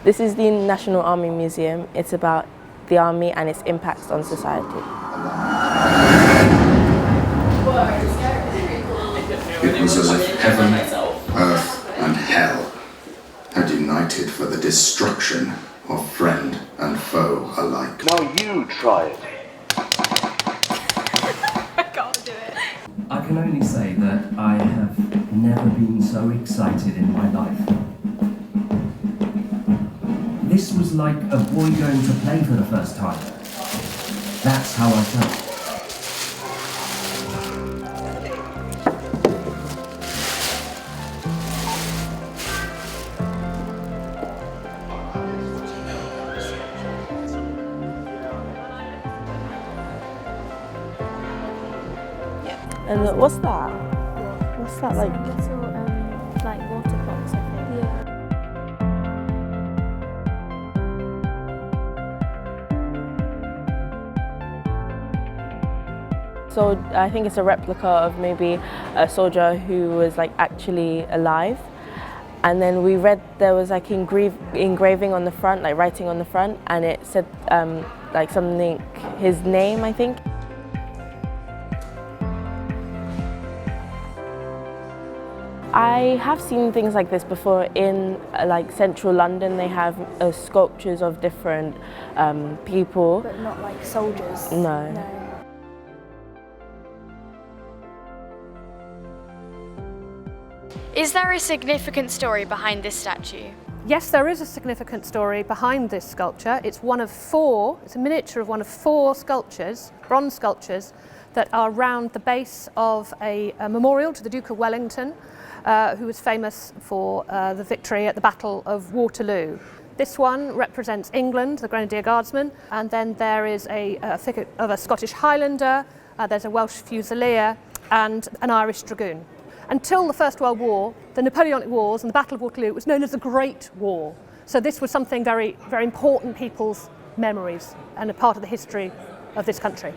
This is the National Army Museum. It's about the army and its impacts on society. It was as if heaven, earth and hell had united for the destruction of friend and foe alike. Now you try it. I can't do it. I can only say that I have never been so excited in my life. This was like a boy going to play for the first time. That's how I felt. And what's that? What's that like? Little like water clocks, I think. So I think it's a replica of maybe a soldier who was like actually alive. And then we read there was like engraving on the front, like writing on the front, and it said like something, his name, I think. I have seen things like this before in like central London. They have sculptures of different people. But not like soldiers. No. Is there a significant story behind this statue? Yes, there is a significant story behind this sculpture. It's one of four, it's a miniature of one of four sculptures, bronze sculptures, that are round the base of a memorial to the Duke of Wellington, who was famous for the victory at the Battle of Waterloo. This one represents England, the Grenadier Guardsman, and then there is a figure of a Scottish Highlander, there's a Welsh Fusilier, and an Irish Dragoon. Until the First World War, the Napoleonic Wars and the Battle of Waterloo was known as the Great War. So this was something very, very important in people's memories and a part of the history of this country.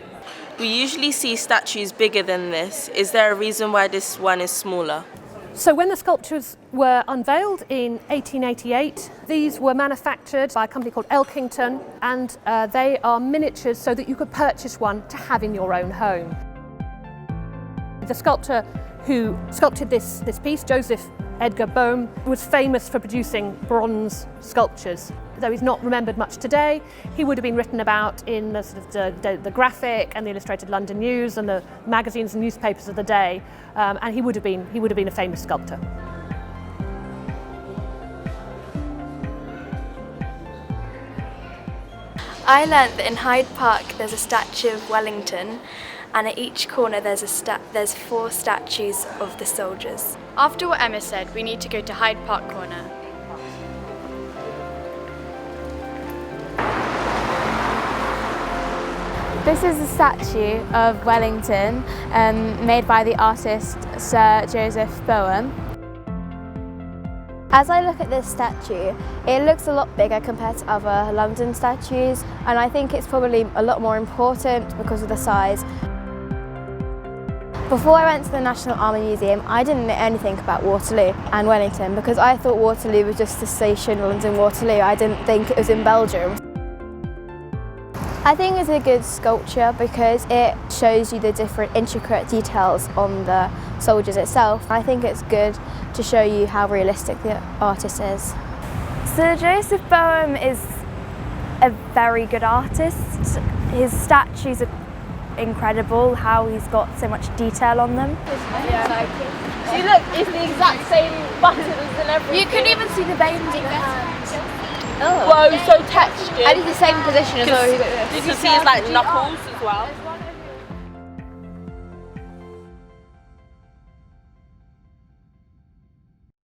We usually see statues bigger than this. Is there a reason why this one is smaller? So when the sculptures were unveiled in 1888, these were manufactured by a company called Elkington, and they are miniatures so that you could purchase one to have in your own home. The sculptor who sculpted this piece, Joseph Edgar Boehm, was famous for producing bronze sculptures. Though he's not remembered much today, he would have been written about in the, sort of the Graphic and the Illustrated London News and the magazines and newspapers of the day, and he would have been a famous sculptor. I learnt that in Hyde Park there's a statue of Wellington, and at each corner there's four statues of the soldiers. After what Emma said, we need to go to Hyde Park Corner. This is a statue of Wellington made by the artist Sir Joseph Boehm. As I look at this statue, it looks a lot bigger compared to other London statues, and I think it's probably a lot more important because of the size. Before I went to the National Army Museum, I didn't know anything about Waterloo and Wellington because I thought Waterloo was just a station, London Waterloo. I didn't think it was in Belgium. I think it's a good sculpture because it shows you the different intricate details on the soldiers itself. I think it's good to show you how realistic the artist is. Sir Joseph Boehm is a very good artist. His statues are incredible, how he's got so much detail on them. Yeah. See, look, it's the exact same buttons and everything. You can even see the veins in the hands. Oh. Whoa, so textured. And it's the same position as well. You can see his like knuckles as well.